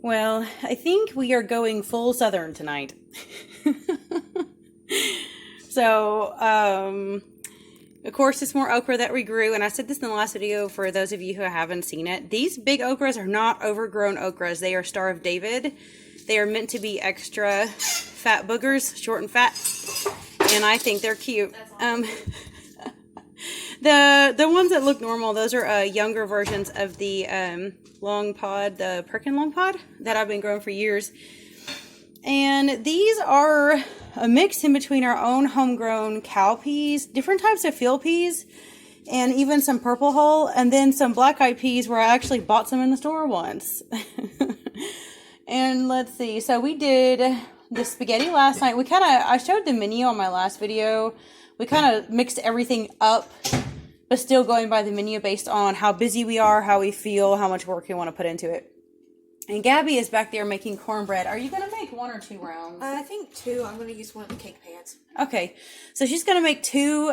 Well, I think we are going full Southern tonight. So, of course, it's more okra that we grew, and I said this in the last video for those of you who haven't seen it. These big okras are not overgrown okras. They are Star of David. They are meant to be extra fat boogers, short and fat, and I think they're cute. The ones that look normal, those are younger versions of the long pod, the Perkin long pod that I've been growing for years. And these are a mix in between our own homegrown cow peas, different types of field peas, and even some purple hull, and then some black-eyed peas where I actually bought some in the store once. And let's see, so we did the spaghetti last night. I showed the menu on my last video. We kind of mixed everything up, but still going by the menu based on how busy we are, how we feel, how much work we want to put into it. And Gabby is back there making cornbread. Are you going to make 1 or 2 rounds? I think 2. I'm going to use one of the cake pans. Okay. So she's going to make 2,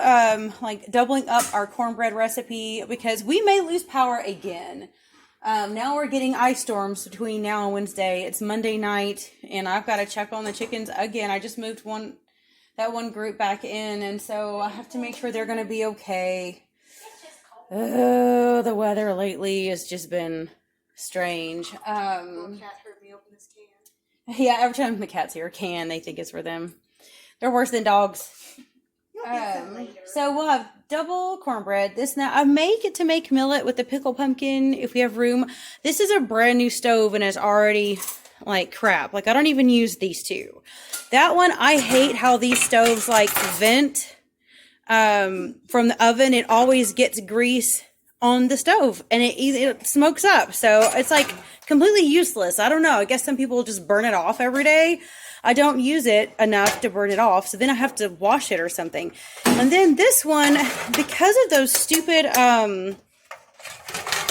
like doubling up our cornbread recipe because we may lose power again. Now we're getting ice storms between now and Wednesday. It's Monday night and I've got to check on the chickens again. I just moved that one group back in, and so I have to make sure they're going to be okay. Oh, the weather lately has just been strange. Cat heard me open this can. Yeah, every time the cat's here, they think it's for them. They're worse than dogs. So we'll have double cornbread. I make it to make millet with the pickled pumpkin if we have room. This is a brand new stove and it's already like crap. Like I don't even use these two. That one, I hate how these stoves like vent from the oven. It always gets grease on the stove and it smokes up. So it's like completely useless. I don't know. I guess some people just burn it off every day. I don't use it enough to burn it off. So then I have to wash it or something. And then this one, because of those stupid,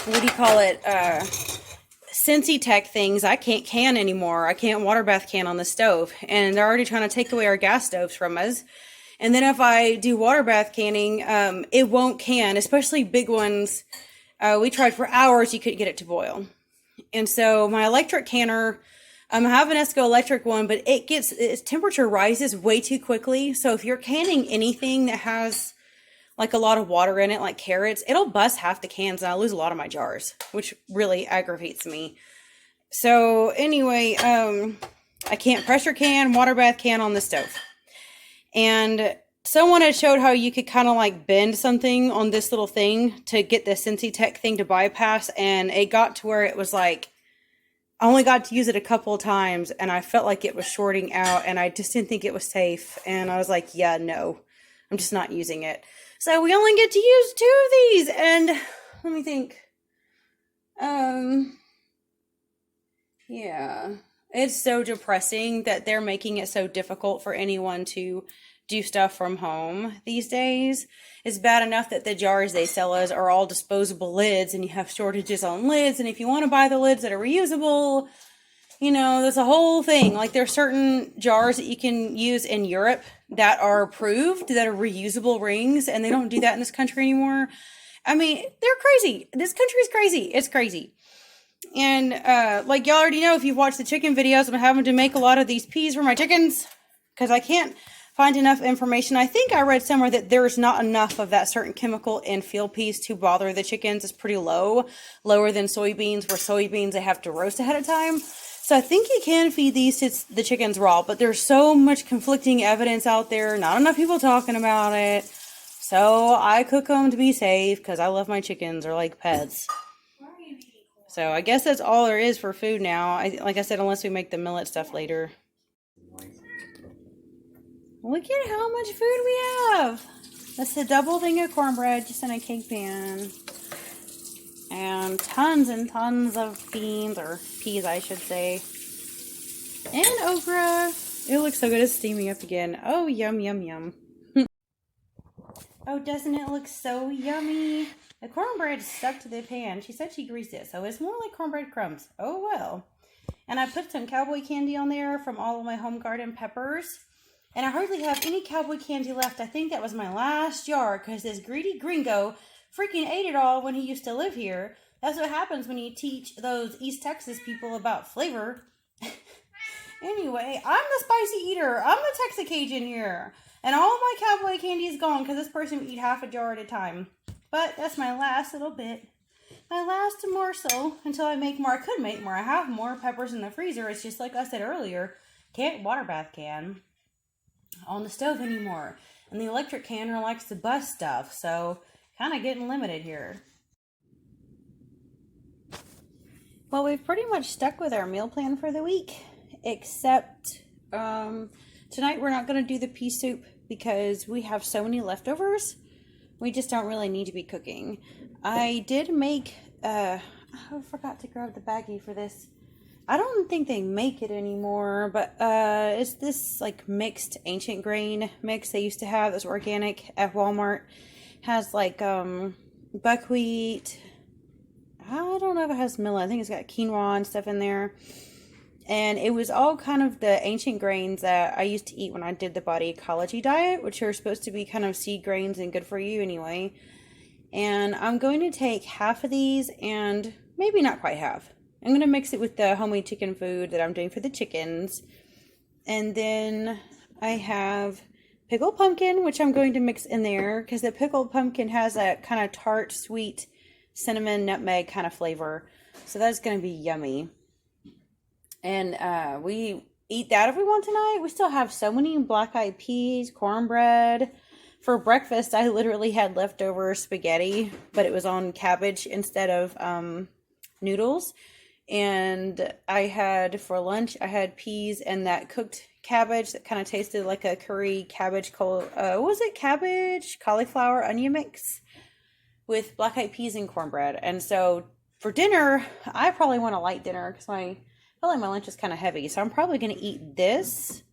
what do you call it? Scentsy Tech things, I can't can anymore. I can't water bath can on the stove. And they're already trying to take away our gas stoves from us. And then if I do water bath canning, it won't can, especially big ones. We tried for hours, you couldn't get it to boil. And so my electric canner, I have an Esco electric one, but its temperature rises way too quickly. So if you're canning anything that has like a lot of water in it, like carrots, it'll bust half the cans and I lose a lot of my jars, which really aggravates me. So anyway, I can't pressure can, water bath can on the stove. And someone had showed how you could kind of like bend something on this little thing to get the Scentsy Tech thing to bypass. And it got to where it was like, I only got to use it a couple of times and I felt like it was shorting out and I just didn't think it was safe. And I was like, yeah, no, I'm just not using it. So we only get to use 2 of these. And let me think. Yeah, it's so depressing that they're making it so difficult for anyone to do stuff from home these days. It's bad enough that the jars they sell us are all disposable lids and you have shortages on lids. And if you want to buy the lids that are reusable, you know, there's a whole thing. Like there's certain jars that you can use in Europe that are approved, that are reusable rings. And they don't do that in this country anymore. I mean, they're crazy. This country is crazy. It's crazy. And like y'all already know, if you've watched the chicken videos, I'm having to make a lot of these peas for my chickens because I can't find enough information. I think I read somewhere that there's not enough of that certain chemical in field peas to bother the chickens. It's pretty lower than soybeans, where soybeans they have to roast ahead of time. So I think you can feed these to the chickens raw, but there's so much conflicting evidence out there. Not enough people talking about it. So I cook them to be safe because I love my chickens. They're like pets. So I guess that's all there is for food now. Like I said, unless we make the millet stuff later. Look at how much food we have. That's a double thing of cornbread just in a cake pan. And tons of beans, or peas I should say. And okra. It looks so good. It's steaming up again. Oh, yum, yum, yum. Oh, doesn't it look so yummy? The cornbread stuck to the pan. She said she greased it, so it's more like cornbread crumbs. Oh, well. And I put some cowboy candy on there from all of my home garden peppers. And I hardly have any cowboy candy left. I think that was my last jar because this greedy gringo freaking ate it all when he used to live here. That's what happens when you teach those East Texas people about flavor. Anyway, I'm the spicy eater. I'm the Texicajun here. And all my cowboy candy is gone because this person would eat half a jar at a time. But that's my last little bit. My last morsel until I make more. I could make more. I have more peppers in the freezer. It's just like I said earlier. Can't water bath can on the stove anymore. And the electric canner likes to bust stuff. So kind of getting limited here. Well, we've pretty much stuck with our meal plan for the week. Except tonight we're not going to do the pea soup because we have so many leftovers. We just don't really need to be cooking. I did make, I forgot to grab the baggie for this. I don't think they make it anymore, but it's this like mixed ancient grain mix they used to have that's organic at Walmart. Has like buckwheat. I don't know if it has millet. I think it's got quinoa and stuff in there. And it was all kind of the ancient grains that I used to eat when I did the body ecology diet, which are supposed to be kind of seed grains and good for you anyway. And I'm going to take half of these and maybe not quite half. I'm going to mix it with the homemade chicken food that I'm doing for the chickens. And then I have pickled pumpkin, which I'm going to mix in there because the pickled pumpkin has that kind of tart, sweet, cinnamon, nutmeg kind of flavor. So that's going to be yummy. And we eat that if we want tonight. We still have so many black-eyed peas, cornbread. For breakfast, I literally had leftover spaghetti, but it was on cabbage instead of noodles. And I had, for lunch, I had peas and that cooked cabbage that kind of tasted like a curry cabbage, what was it? Cabbage, cauliflower, onion mix with black-eyed peas and cornbread. And so for dinner, I probably want a light dinner because I feel like my lunch is kind of heavy. So I'm probably going to eat this,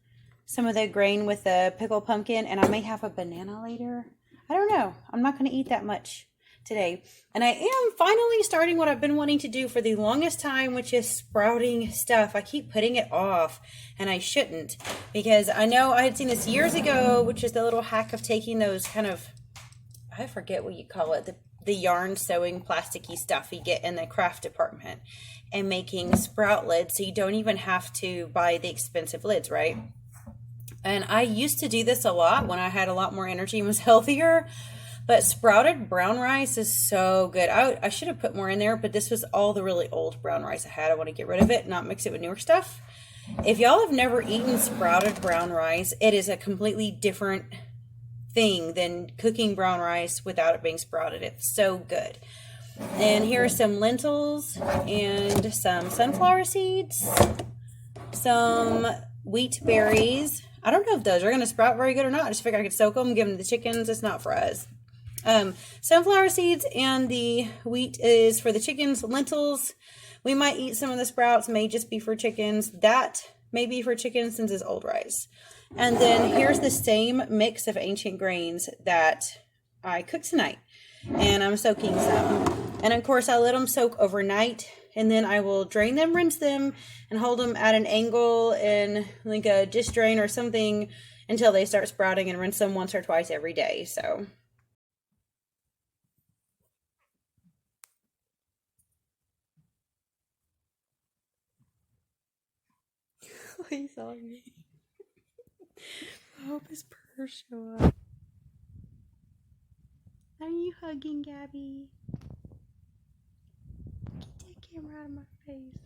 some of the grain with the pickled pumpkin, and I may have a banana later. I don't know. I'm not going to eat that much today. And I am finally starting what I've been wanting to do for the longest time, which is sprouting stuff. I keep putting it off, and I shouldn't, because I know I had seen this years ago, which is the little hack of taking those kind of, I forget what you call it, the yarn sewing plasticky stuff you get in the craft department, and making sprout lids so you don't even have to buy the expensive lids, right? And I used to do this a lot when I had a lot more energy and was healthier, but sprouted brown rice is so good. I should have put more in there, but this was all the really old brown rice I had. I want to get rid of it, not mix it with newer stuff. If y'all have never eaten sprouted brown rice, it is a completely different thing than cooking brown rice without it being sprouted. It's so good. And here are some lentils and some sunflower seeds, some wheat berries. I don't know if those are going to sprout very good or not. I just figured I could soak them, give them to the chickens. It's not for us. Sunflower seeds and the wheat is for the chickens. Lentils, we might eat some of the sprouts, may just be for chickens. That may be for chickens since it's old rice. And then here's the same mix of ancient grains that I cooked tonight. And I'm soaking some. And of course, I let them soak overnight. And then I will drain them, rinse them, and hold them at an angle in like a dish drain or something until they start sprouting, and rinse them once or twice every day. So he's on me. I hope his purrs show up. Are you hugging Gabby? Get that camera out of my face.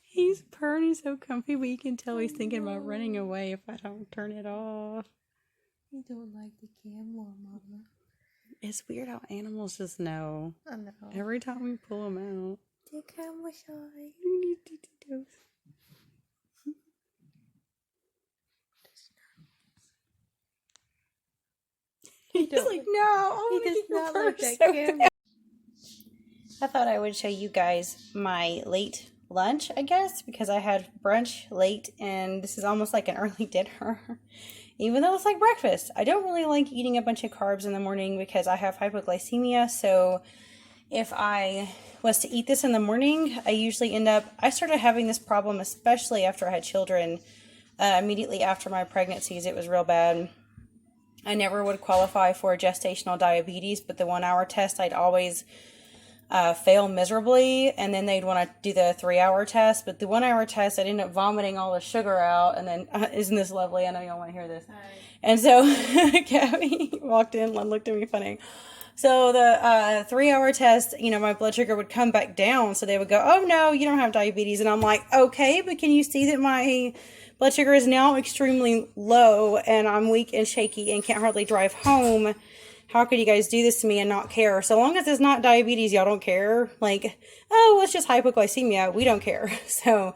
He's purring so comfy, but you can tell he's thinking about running away if I don't turn it off. You don't like the camera, Mama. It's weird how animals just know. I know. Every time we pull them out. The camera shy. He's like, no, He does not like that camera. I thought I would show you guys my late lunch, I guess, because I had brunch late, and this is almost like an early dinner. Even though it's like breakfast. I don't really like eating a bunch of carbs in the morning because I have hypoglycemia, so if I was to eat this in the morning, I started having this problem, especially after I had children. Immediately after my pregnancies, it was real bad. I never would qualify for gestational diabetes, but the 1 hour test, I'd always fail miserably, and then they'd want to do the 3 hour test. But the 1 hour test, I'd end up vomiting all the sugar out, and then isn't this lovely? I know y'all want to hear this. Hi. And so Gabby walked in and looked at me funny. So the 3 hour test, my blood sugar would come back down. So they would go, "Oh no, you don't have diabetes." And I'm like, "Okay, but can you see that my blood sugar is now extremely low and I'm weak and shaky and can't hardly drive home? How could you guys do this to me and not care?" So long as it's not diabetes, y'all don't care. Like, "Oh, well, it's just hypoglycemia." We don't care. So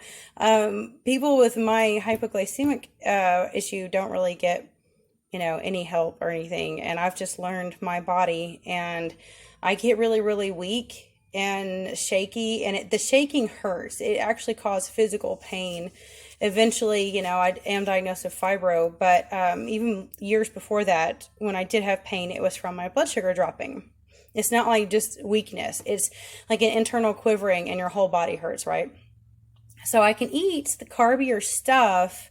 people with my hypoglycemic issue don't really get any help or anything. And I've just learned my body, and I get really, really weak and shaky, and the shaking hurts. It actually caused physical pain. Eventually, I am diagnosed with fibro, but even years before that, when I did have pain, it was from my blood sugar dropping. It's not like just weakness. It's like an internal quivering and your whole body hurts, right? So I can eat the carbier stuff,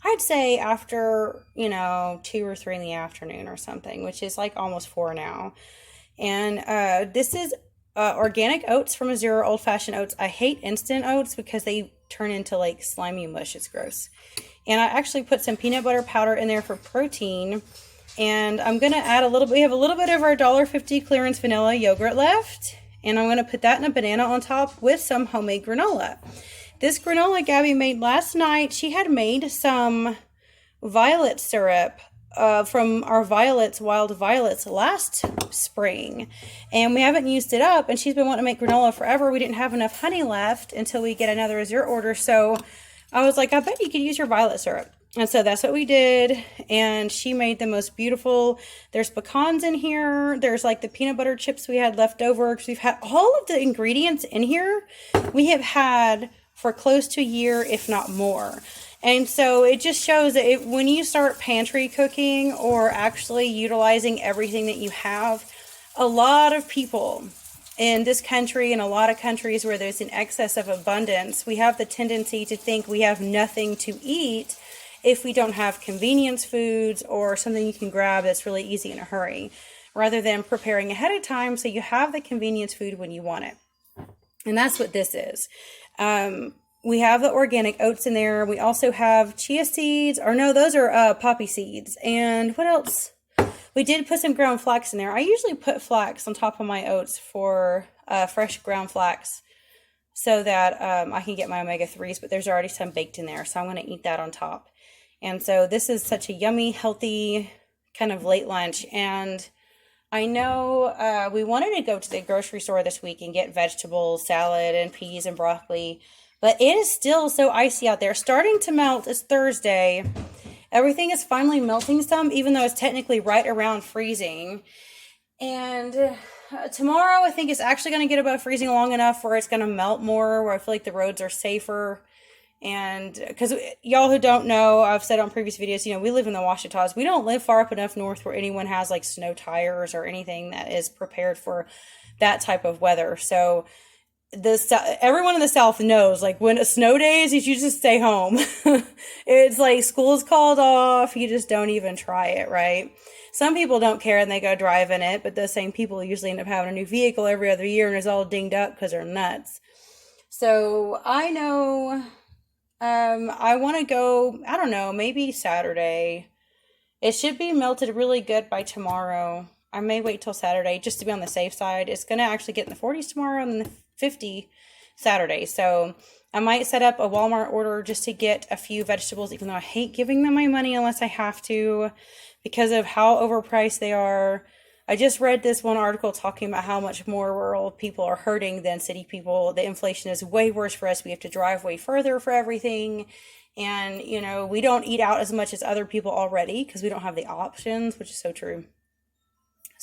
I'd say after, 2 or 3 in the afternoon or something, which is like almost 4 now. And this is organic oats from a Zero old-fashioned oats. I hate instant oats because they turn into like slimy mush. It's gross. And I actually put some peanut butter powder in there for protein. And I'm going to add we have a little bit of our $1.50 clearance vanilla yogurt left. And I'm going to put that in a banana on top with some homemade granola. This granola Gabby made last night. She had made some violet syrup from our wild violets last spring, and we haven't used it up, and she's been wanting to make granola forever. We didn't have enough honey left until we get another Azure order, so I was like, I bet you could use your violet syrup. And so that's what we did, and she made the most beautiful. There's pecans in here. There's like the peanut butter chips we had left over, because we've had all of the ingredients in here we have had for close to a year, if not more. And so it just shows that when you start pantry cooking or actually utilizing everything that you have, a lot of people in this country and a lot of countries where there's an excess of abundance, we have the tendency to think we have nothing to eat if we don't have convenience foods or something you can grab that's really easy in a hurry, rather than preparing ahead of time so you have the convenience food when you want it. And that's what this is. We have the organic oats in there. We also have chia seeds, or no, those are poppy seeds. And what else? We did put some ground flax in there. I usually put flax on top of my oats for fresh ground flax so that I can get my omega-3s, but there's already some baked in there, so I'm going to eat that on top. And so this is such a yummy, healthy kind of late lunch. And I know we wanted to go to the grocery store this week and get vegetables, salad, and peas and broccoli, but it is still so icy out there. Starting to melt. It's Thursday. Everything is finally melting some, even though it's technically right around freezing. And tomorrow, I think it's actually going to get above freezing long enough where it's going to melt more, where I feel like the roads are safer. And because y'all who don't know, I've said on previous videos, we live in the Ouachitas. We don't live far up enough north where anyone has like snow tires or anything that is prepared for that type of weather. So everyone in the South knows, like, when it's snow days, you should just stay home. It's like school's called off. You just don't even try it, right? Some people don't care and they go drive in it, but those same people usually end up having a new vehicle every other year and is all dinged up because they're nuts. So I know I want to go, I don't know, maybe Saturday. It should be melted really good by tomorrow. I may wait till Saturday just to be on the safe side. It's going to actually get in the 40s tomorrow and then the 50 Saturday. So I might set up a Walmart order just to get a few vegetables, even though I hate giving them my money unless I have to because of how overpriced they are. I just read this one article talking about how much more rural people are hurting than city people. The inflation is way worse for us. We have to drive way further for everything. And, we don't eat out as much as other people already because we don't have the options, which is so true.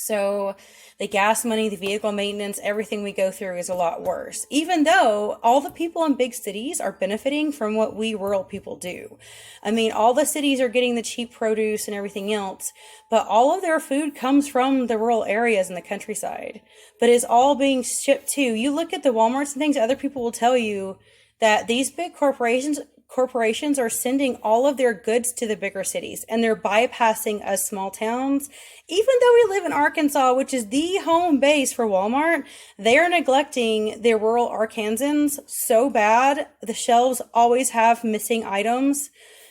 So the gas money, the vehicle maintenance, everything we go through is a lot worse. Even though all the people in big cities are benefiting from what we rural people do. I mean, all the cities are getting the cheap produce and everything else, but all of their food comes from the rural areas and the countryside. But it's all being shipped to. You look at the Walmarts and things, other people will tell you that these big corporations are sending all of their goods to the bigger cities, and they're bypassing us small towns. Even though we live in Arkansas, which is the home base for Walmart, they are neglecting the rural Arkansans so bad. The shelves always have missing items.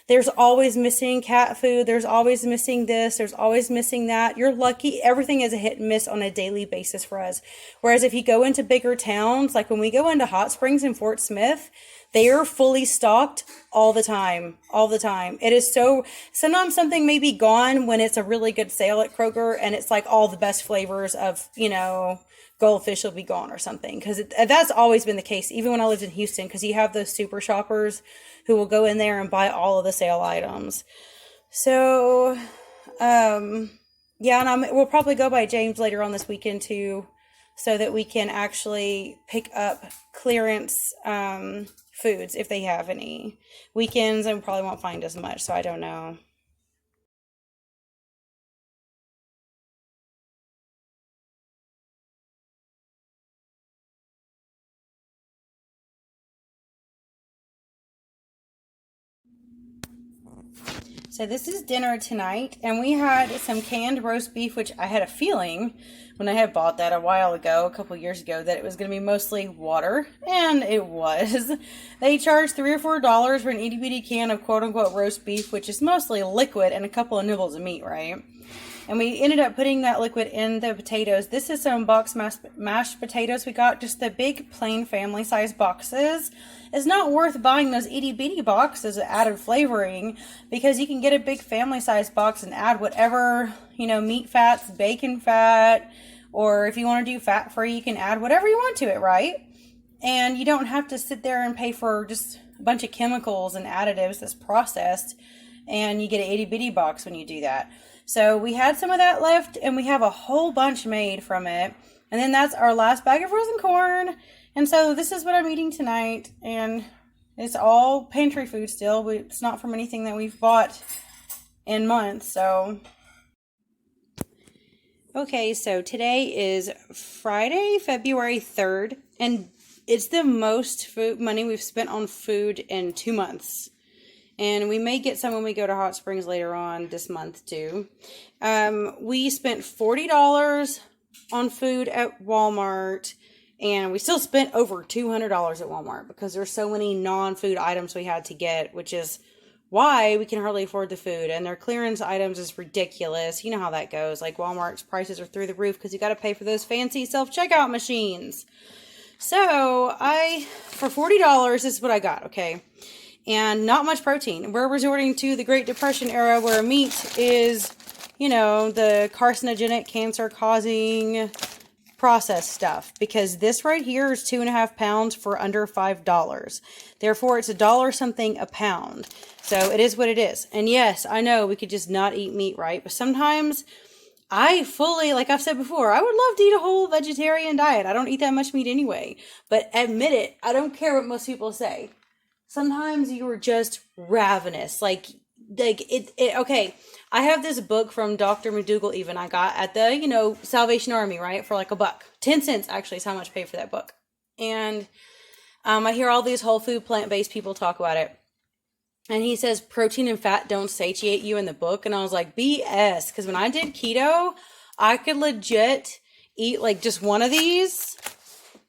There's always missing cat food. There's always missing this. There's always missing that. You're lucky. Everything is a hit and miss on a daily basis for us. Whereas if you go into bigger towns, like when we go into Hot Springs and Fort Smith, they are fully stocked all the time, all the time. It is so, sometimes something may be gone when it's a really good sale at Kroger and it's like all the best flavors of, goldfish will be gone or something. Because that's always been the case, even when I lived in Houston, because you have those super shoppers who will go in there and buy all of the sale items. So, and we'll probably go by James later on this weekend too, so that we can actually pick up clearance foods if they have any. Weekends and probably won't find as much, so I don't know. So this is dinner tonight, and we had some canned roast beef, which I had a feeling when I had bought that a while ago, a couple years ago, that it was going to be mostly water, and it was. They charged $3 or $4 for an itty bitty can of quote unquote roast beef, which is mostly liquid and a couple of nibbles of meat, right? And we ended up putting that liquid in the potatoes. This is some box mashed potatoes we got, just the big plain family size boxes. It's not worth buying those itty bitty boxes of added flavoring, because you can get a big family size box and add whatever, meat fats, bacon fat, or if you want to do fat free, you can add whatever you want to it, right? And you don't have to sit there and pay for just a bunch of chemicals and additives that's processed, and you get an itty bitty box when you do that. So we had some of that left, and we have a whole bunch made from it. And then that's our last bag of frozen corn. And so this is what I'm eating tonight. And it's all pantry food still. It's not from anything that we've bought in months. So, okay, so today is Friday, February 3rd. And it's the most money we've spent on food in 2 months. And we may get some when we go to Hot Springs later on this month too. We spent $40 on food at Walmart, and we still spent over $200 at Walmart because there's so many non-food items we had to get, which is why we can hardly afford the food. And their clearance items is ridiculous. You know how that goes. Like Walmart's prices are through the roof because you got to pay for those fancy self-checkout machines. So for $40, this is what I got, okay? And not much protein. We're resorting to the Great Depression era where meat is, the carcinogenic, cancer-causing processed stuff. Because this right here is 2.5 pounds for under $5. Therefore, it's $1 something a pound. So it is what it is. And yes, I know we could just not eat meat, right? But sometimes I fully, like I've said before, I would love to eat a whole vegetarian diet. I don't eat that much meat anyway. But admit it, I don't care what most people say. Sometimes you are just ravenous. Like okay. I have this book from Dr. McDougall even I got at the, Salvation Army, right? For like $1. 10 cents actually is how much I paid for that book. And I hear all these whole food plant-based people talk about it. And he says protein and fat don't satiate you in the book. And I was like, BS. Because when I did keto, I could legit eat like just one of these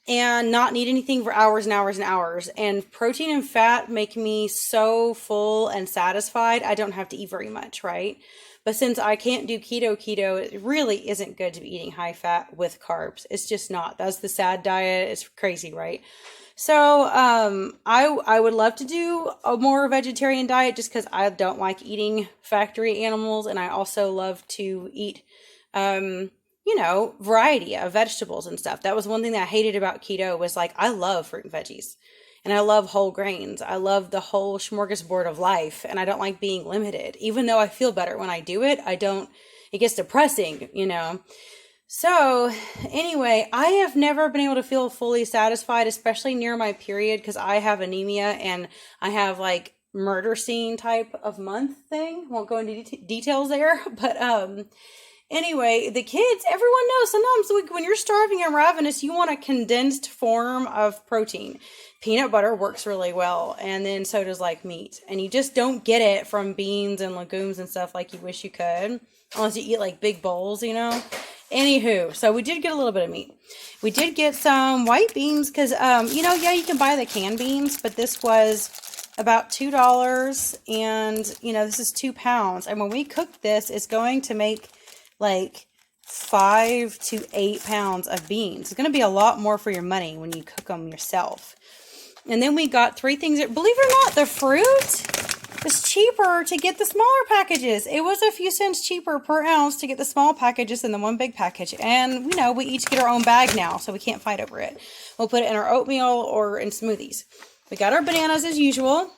and not need anything for hours and hours and hours. And protein and fat make me so full and satisfied, I don't have to eat very much, right? But since I can't do keto, it really isn't good to be eating high fat with carbs. It's just not. That's the sad diet. It's crazy, right? So I would love to do a more vegetarian diet just because I don't like eating factory animals. And I also love to eat variety of vegetables and stuff. That was one thing that I hated about keto was like, I love fruit and veggies and I love whole grains. I love the whole smorgasbord of life, and I don't like being limited. Even though I feel better when I do it, it gets depressing, So, anyway, I have never been able to feel fully satisfied, especially near my period, because I have anemia and I have like murder scene type of month thing. Won't go into details there, but anyway, the kids, everyone knows sometimes when you're starving and ravenous, you want a condensed form of protein. Peanut butter works really well, and then so does like meat. And you just don't get it from beans and legumes and stuff like you wish you could, unless you eat like big bowls, you know. Anywho, so we did get a little bit of meat. We did get some white beans because, yeah, you can buy the canned beans, but this was about $2, and, this is 2 pounds. And when we cook this, it's going to make like 5 to 8 pounds of beans. It's going to be a lot more for your money when you cook them yourself. And then we got 3 things. Believe it or not, the fruit was cheaper to get the smaller packages. It was a few cents cheaper per ounce to get the small packages than the one big package. And, we each get our own bag now, so we can't fight over it. We'll put it in our oatmeal or in smoothies. We got our bananas as usual.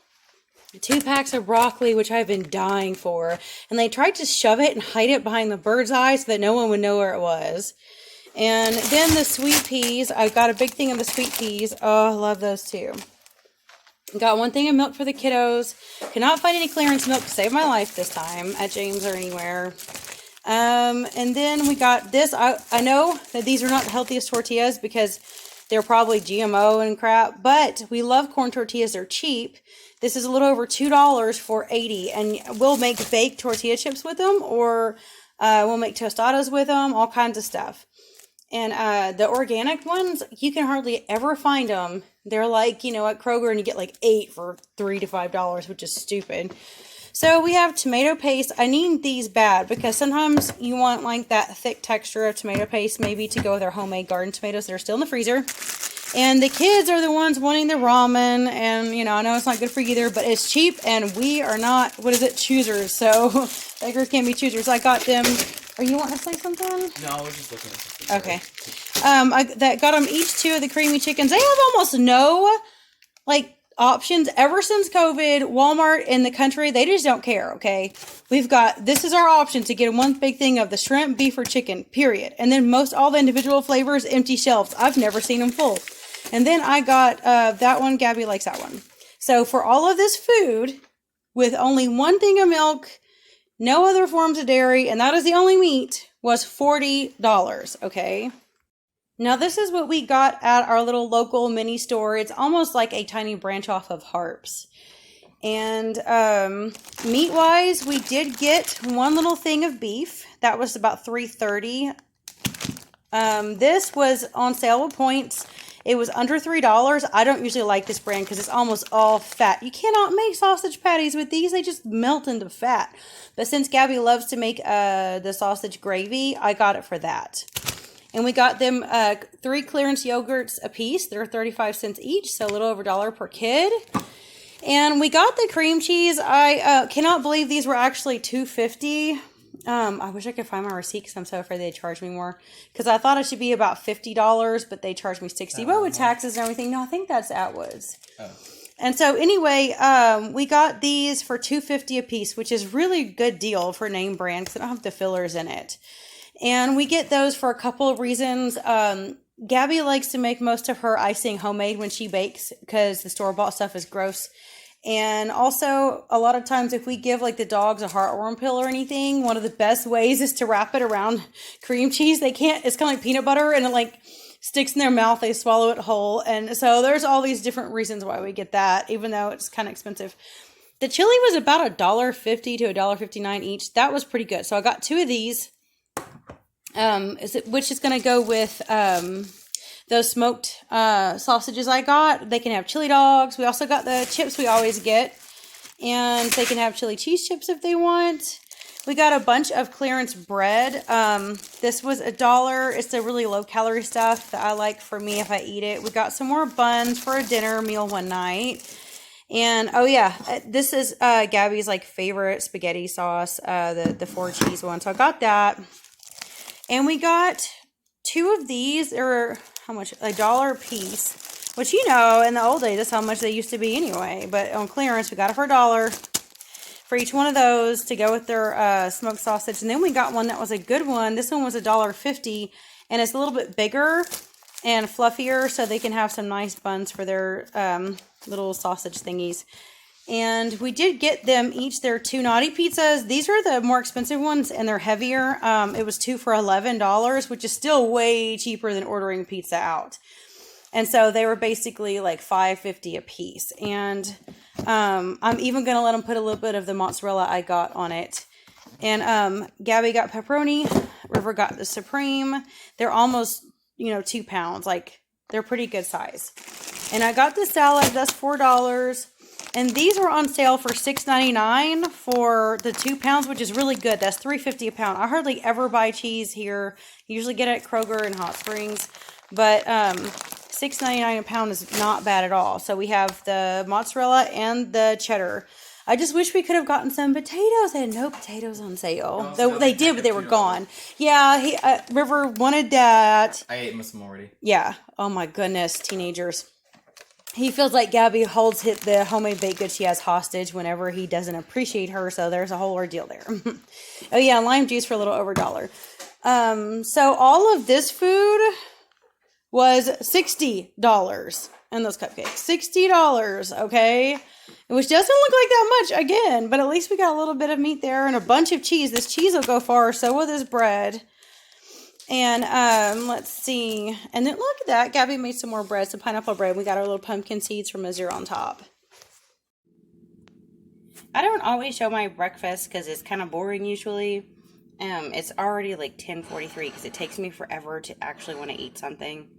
2 packs of broccoli, which I've been dying for. And they tried to shove it and hide it behind the bird's eye so that no one would know where it was. And then the sweet peas. I got a big thing of the sweet peas. Oh, I love those too. Got 1 thing of milk for the kiddos. Cannot find any clearance milk to save my life this time at James or anywhere. And then we got this. I know that these are not the healthiest tortillas because they're probably GMO and crap, but we love corn tortillas. They're cheap. This is a little over $2 for 80, and we'll make baked tortilla chips with them, or we'll make tostadas with them, all kinds of stuff. And the organic ones, you can hardly ever find them. They're like, at Kroger, and you get like 8 for $3 to $5, which is stupid. So we have tomato paste. I need these bad because sometimes you want like that thick texture of tomato paste maybe to go with our homemade garden tomatoes that are still in the freezer. And the kids are the ones wanting the ramen, and I know it's not good for you either, but it's cheap, and we are not, choosers, so beggars can't be choosers. I got them. Are you wanting to say something? No, I was just looking at something. Okay. I got them each 2 of the creamy chickens. They have almost no, options ever since COVID. Walmart in the country, they just don't care, okay? This is our option to get 1 big thing of the shrimp, beef, or chicken, period. And then all the individual flavors, empty shelves. I've never seen them full. And then I got that one. Gabby likes that one. So for all of this food, with only 1 thing of milk, no other forms of dairy, and that is the only meat, was $40, okay? Now, this is what we got at our little local mini store. It's almost like a tiny branch off of Harps. And meat-wise, we did get 1 little thing of beef. That was about $3.30. This was on sale with points. It was under $3. I don't usually like this brand because it's almost all fat. You cannot make sausage patties with these. They just melt into fat. But since Gabby loves to make the sausage gravy, I got it for that. And we got them 3 clearance yogurts a piece. They're 35 cents each, so a little over $1 per kid. And we got the cream cheese. I cannot believe these were actually $2.50. I wish I could find my receipt because I'm so afraid they'd charge me more. Because I thought it should be about $50, but they charged me $60. But with taxes and everything, no, I think that's Atwoods. Oh. And so anyway, we got these for $2.50 a piece, which is really a good deal for name brand because they don't have the fillers in it. And we get those for a couple of reasons. Gabby likes to make most of her icing homemade when she bakes because the store-bought stuff is gross. And also, a lot of times if we give like the dogs a heartworm pill or anything, one of the best ways is to wrap it around cream cheese. It's kind of like peanut butter, and it like sticks in their mouth. They swallow it whole. And so there's all these different reasons why we get that, even though it's kind of expensive. The chili was about $1.50 to $1.59 each. That was pretty good. So I got 2 of these, which is going to go with those smoked sausages I got. They can have chili dogs. We also got the chips we always get. And they can have chili cheese chips if they want. We got a bunch of clearance bread. This was $1. It's the really low-calorie stuff that I like for me if I eat it. We got some more buns for a dinner meal one night. And, oh yeah, this is Gabby's like favorite spaghetti sauce, the 4 cheese one. So I got that. And we got 2 of these. They're, how much? $1 a piece. Which, in the old days, that's how much they used to be anyway. But on clearance, we got it for $1. for each one of those to go with their smoked sausage. And then we got one that was a good one. This one was $1.50, and it's a little bit bigger and fluffier, so they can have some nice buns for their little sausage thingies. And we did get them each their 2 naughty pizzas. These are the more expensive ones, and they're heavier. It was 2 for $11, which is still way cheaper than ordering pizza out. And so they were basically like $5.50 a piece. And I'm even going to let them put a little bit of the mozzarella I got on it. And Gabby got pepperoni. River got the supreme. They're almost, 2 pounds. Like, they're pretty good size. And I got the salad. That's $4. And these were on sale for $6.99 for the 2 pounds, which is really good. That's $3.50 a pound. I hardly ever buy cheese here. I usually get it at Kroger and Hot Springs. But $6.99 a pound is not bad at all. So we have the mozzarella and the cheddar. I just wish we could have gotten some potatoes. They had no potatoes on sale. Though they did, but they were gone. Yeah, River wanted that. I ate most of them already. Yeah. Oh my goodness, teenagers. He feels like Gabby holds the homemade baked goods she has hostage whenever he doesn't appreciate her. So there's a whole ordeal there. Oh yeah, lime juice for a little over $1. So all of this food was $60 and those cupcakes. $60, okay? Which doesn't look like that much again, but at least we got a little bit of meat there and a bunch of cheese. This cheese will go far, so will this bread. And let's see. And then look at that. Gabby made some more bread, some pineapple bread. We got our little pumpkin seeds from Azure on top. I don't always show my breakfast because it's kind of boring usually. It's already like 10:43 because it takes me forever to actually want to eat something.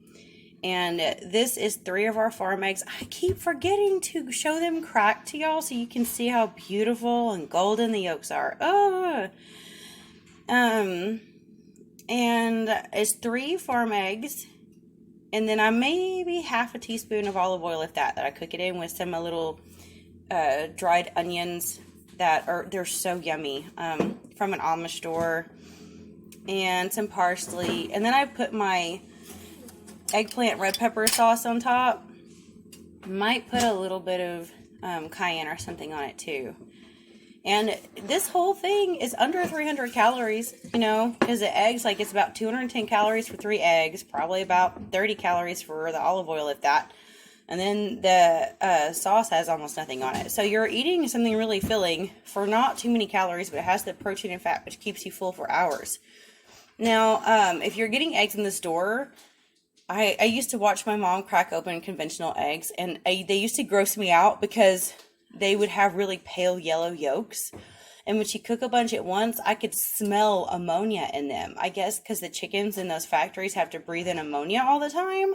And this is 3 of our farm eggs. I keep forgetting to show them cracked to y'all so you can see how beautiful and golden the yolks are. Oh. And it's 3 farm eggs. And then I maybe half a teaspoon of olive oil, if that I cook it in with some little dried onions they're so yummy, from an Amish store, and some parsley. And then I put my eggplant red pepper sauce on top. Might put a little bit of cayenne or something on it too. And this whole thing is under 300 calories, because the eggs, like, it's about 210 calories for 3 eggs, probably about 30 calories for the olive oil, if that. And then the sauce has almost nothing on it. So you're eating something really filling for not too many calories, but it has the protein and fat, which keeps you full for hours. Now, if you're getting eggs in the store, I used to watch my mom crack open conventional eggs, and they used to gross me out because they would have really pale yellow yolks. And when she cook a bunch at once, I could smell ammonia in them. I guess because the chickens in those factories have to breathe in ammonia all the time.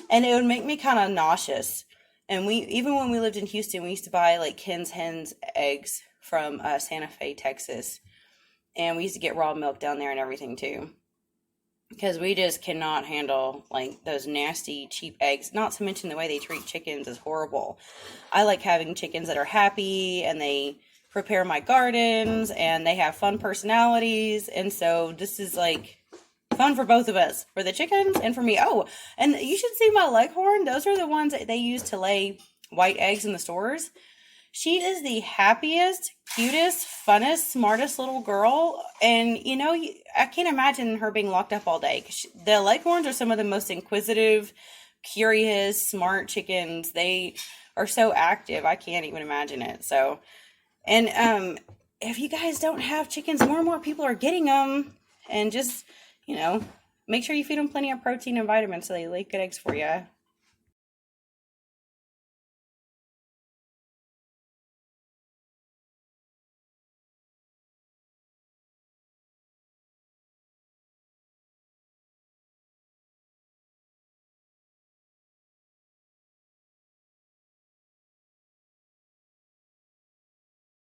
And it would make me kind of nauseous. And even when we lived in Houston, we used to buy like Ken's Hens eggs from Santa Fe, Texas. And we used to get raw milk down there and everything too. Because we just cannot handle like those nasty, cheap eggs. Not to mention the way they treat chickens is horrible. I like having chickens that are happy and they prepare my gardens and they have fun personalities. And so this is like fun for both of us, for the chickens and for me. Oh, and you should see my leghorn. Those are the ones that they use to lay white eggs in the stores. She is the happiest, cutest, funnest, smartest little girl. And, I can't imagine her being locked up all day. The leghorns are some of the most inquisitive, curious, smart chickens. They are so active. I can't even imagine it. So, and if you guys don't have chickens, more and more people are getting them. And just, make sure you feed them plenty of protein and vitamins so they lay good eggs for you.